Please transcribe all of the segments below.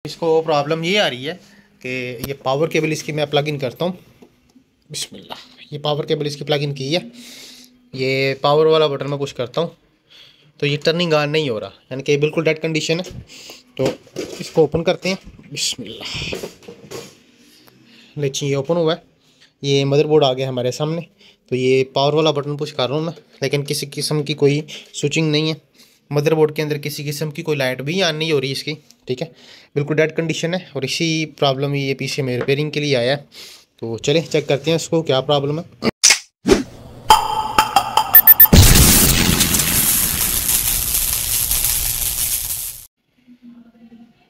इसको प्रॉब्लम ये आ रही है कि ये पावर केबल इसकी मैं प्लग इन करता हूँ। बिस्मिल्लाह, ये पावर केबल इसकी प्लग इन की है। ये पावर वाला बटन मैं पुश करता हूँ तो ये टर्निंग ऑन नहीं हो रहा, यानी कि बिल्कुल डेड कंडीशन है। तो इसको ओपन करते हैं। बिस्मिल्लाह, लीजिए ये ओपन हुआ है। ये मदरबोर्ड आ गया हमारे सामने। तो ये पावर वाला बटन पुश कर रहा हूँ मैं, लेकिन किसी किस्म की कोई स्विचिंग नहीं है। मदरबोर्ड के अंदर किसी किस्म की कोई लाइट भी ऑन नहीं हो रही इसकी। ठीक है, बिल्कुल डेड कंडीशन है और इसी प्रॉब्लम ये पीछे में रिपेयरिंग के लिए आया है। तो चलें चेक करते हैं इसको क्या प्रॉब्लम है।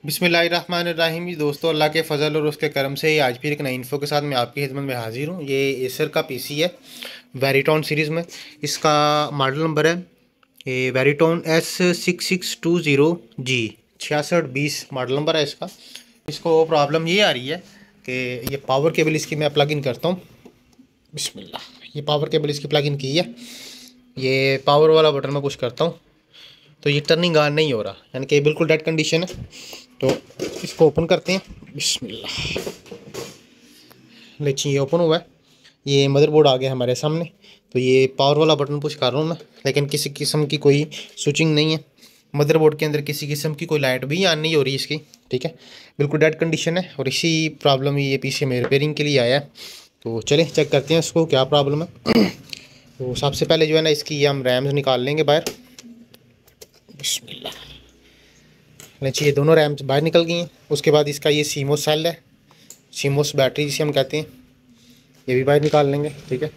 बिस्मिल्लाहिर्रहमानिर्रहीम। जी दोस्तों, अल्लाह के फ़ज़ल और उसके करम से आज फिर एक नई इन्फो के साथ मैं आपकी खिदमत में हाजिर हूँ। ये एसर का पीसी है वेरिटॉन सीरीज़ में। इसका मॉडल नंबर है ये वेरिटॉन S6620G 6620 मॉडल नंबर है इसका। इसको प्रॉब्लम ये आ रही है कि ये पावर केबल इसकी मैं प्लग इन करता हूँ। बिस्मिल्लाह, ये पावर केबल इसकी प्लग इन की है। ये पावर वाला बटन मैं पुश करता हूँ तो ये टर्निंग ऑन नहीं हो रहा, यानी कि बिल्कुल डेड कंडीशन है। तो इसको ओपन करते हैं। बिस्मिल्लाह, लीजिए ये ओपन हुआ है। ये मदरबोर्ड आ गया हमारे सामने। तो ये पावर वाला बटन पुश कर रहा हूँ मैं, लेकिन किसी किस्म की कोई स्विचिंग नहीं है। मदरबोर्ड के अंदर किसी किस्म की कोई लाइट भी ऑन नहीं हो रही इसकी। ठीक है, बिल्कुल डेड कंडीशन है और इसी प्रॉब्लम ये पीछे में रिपेयरिंग के लिए आया है। तो चलें चेक करते हैं इसको क्या प्रॉब्लम है। तो सबसे पहले जो है ना, इसकी हम रैम्स निकाल लेंगे बाहर। बिस्मिल्लाह, नीचे ये दोनों रैम्स बाहर निकल गई हैं। उसके बाद इसका ये सीमोस सेल है, सीमोस बैटरी जिसे हम कहते हैं, ये भी बाहर निकाल लेंगे। ठीक है,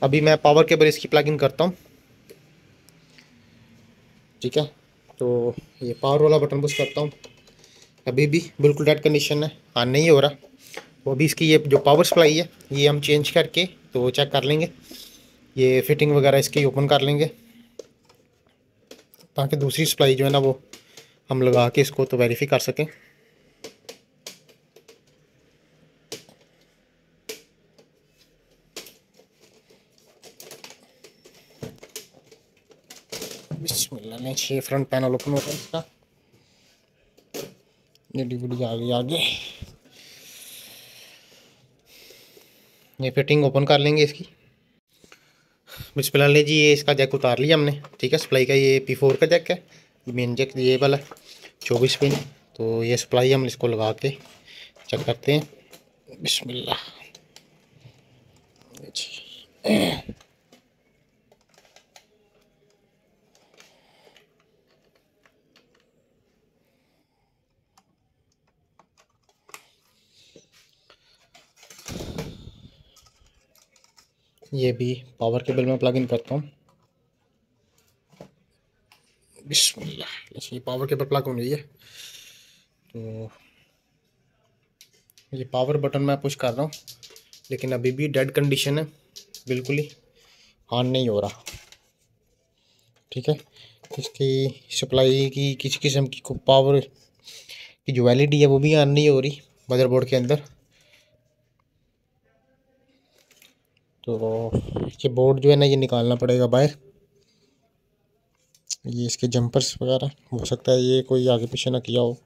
अभी मैं पावर केबल इसकी प्लग इन करता हूँ। ठीक है, तो ये पावर वाला बटन पुश करता हूँ। अभी भी बिल्कुल डेड कंडीशन है, ऑन नहीं हो रहा। तो अभी इसकी ये जो पावर सप्लाई है ये हम चेंज करके तो चेक कर लेंगे। ये फिटिंग वगैरह इसकी ओपन कर लेंगे ताकि दूसरी सप्लाई जो है ना वो हम लगा के इसको तो वेरीफाई कर सकें। बिस्मिल्लाह, नीचे फ्रंट पैनल ओपन होता है इसका। ये डीवीडी आ गई आगे। ये फिटिंग ओपन कर लेंगे इसकी। बिस्मिल्लाह, ले जी ये इसका जैक उतार लिया हमने। ठीक है, सप्लाई का ये P4 का जैक है, मेन जैक ये वाला 24 पिन। तो ये सप्लाई हम इसको लगा के चेक करते हैं। बिस्मिल्लाह, ये भी पावर केबल में प्लग इन करता हूँ। बिस्मिल्लाह, ये पावर केबल प्लग हो रही है। तो ये पावर बटन मैं पुश कर रहा हूँ, लेकिन अभी भी डेड कंडीशन है, बिल्कुल ही ऑन नहीं हो रहा। ठीक है, इसकी सप्लाई की किसी किस्म की पावर की जो एलईडी है वो भी ऑन नहीं हो रही मदरबोर्ड के अंदर। तो ये बोर्ड जो है ना ये निकालना पड़ेगा बाहर। ये इसके जंपर्स वगैरह हो सकता है ये कोई आगे पीछे ना किया हो।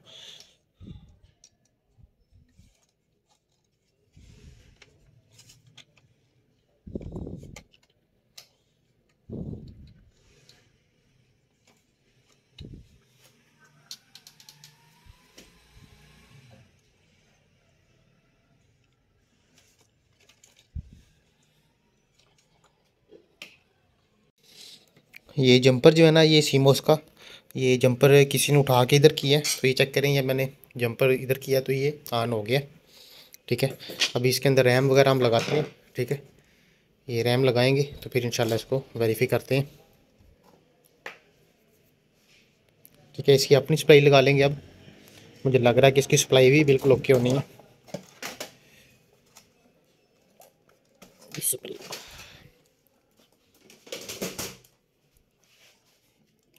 ये जंपर जो है ना ये सीमोस का, ये जंपर किसी ने उठा के इधर किया है। तो ये चेक करें, ये मैंने जंपर इधर किया तो ये ऑन हो गया। ठीक है, अभी इसके अंदर रैम वगैरह हम लगाते हैं। ठीक है, ये रैम लगाएंगे तो फिर इंशाल्लाह इसको वेरीफाई करते हैं। ठीक है, इसकी अपनी सप्लाई लगा लेंगे। अब मुझे लग रहा है कि इसकी सप्लाई भी बिल्कुल ओके होनी है।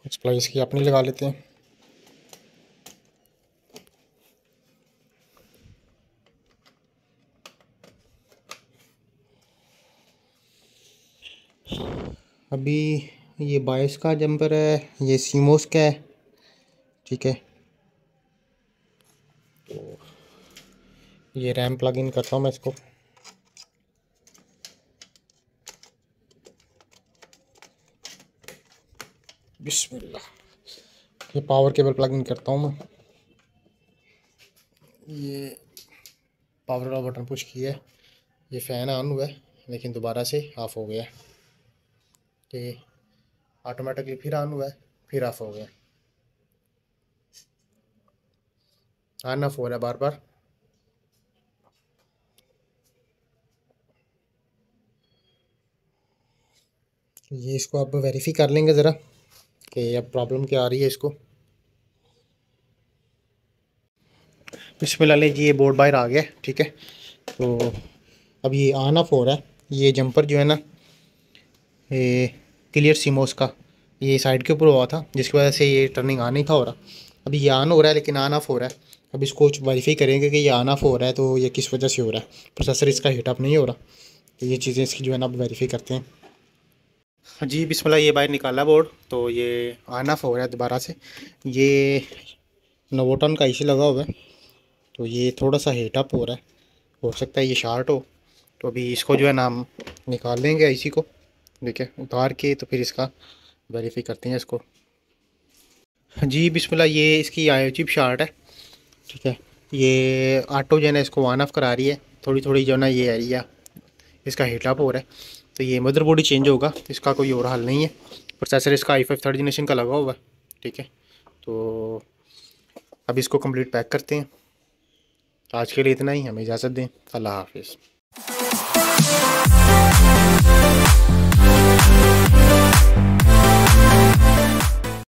सप्लाई इसकी अपनी लगा लेते हैं। अभी ये 22 का जंपर है, ये सीमोस का है। ठीक है, ये रैम प्लग इन करता हूँ मैं इसको। बिस्मिल्लाह। ये पावर केबल प्लग इन करता हूँ मैं। ये पावर वाला बटन पुश किया है, ये फ़ैन ऑन हुआ है लेकिन दोबारा से ऑफ़ हो गया है। ये ऑटोमेटिकली फिर ऑन हुआ है, फिर ऑफ़ हो गया, ऑन ऑफ हो रहा है बार बार। ये इसको आप वेरीफाई कर लेंगे ज़रा कि अब प्रॉब्लम क्या आ रही है इसको। बिस्मिल्लाह जी, ये बोर्ड बाहर आ गया, ठीक है। तो अब ये ऑन ऑफ हो रहा है। ये जंपर जो है ना, ये क्लियर सीमोस का, ये साइड के ऊपर हुआ था जिसकी वजह से ये टर्निंग ऑन नहीं था हो रहा। अभी ये ऑन हो रहा है लेकिन ऑन ऑफ हो रहा है। अब इसको वेरीफाई करेंगे कि ये ऑन ऑफ हो रहा है तो ये किस वजह से हो रहा है। प्रोसेसर इसका हीटअप नहीं हो रहा, तो ये चीज़ें इसकी जो है ना अब वेरीफाई करते हैं। हाँ जी, बिस्मिल्लाह, ये बाहर निकाला बोर्ड, तो ये ऑन ऑफ हो रहा है दोबारा से। ये नोवोटन का इसी लगा हुआ है, तो ये थोड़ा सा हीटअप हो रहा है, हो सकता है ये शार्ट हो। तो अभी इसको जो है ना हम निकाल लेंगे इसी को, ठीक है, उतार के तो फिर इसका वेरीफाई करते हैं इसको। हाँ जी बिस्मिल्लाह, ये इसकी आयो चिप शार्ट है, ठीक है। ये ऑटो जो है ना इसको ऑन ऑफ करा रही है, थोड़ी थोड़ी जो है ना ये एरिया इसका हीटअप हो रहा है। तो ये मदरबोर्ड ही चेंज होगा, इसका कोई और हल नहीं है। प्रोसेसर इसका i5 थर्ड जनरेशन का लगा हुआ है, ठीक है। तो अब इसको कंप्लीट पैक करते हैं। आज के लिए इतना ही, हमें इजाज़त दें। अल्लाह हाफिज़।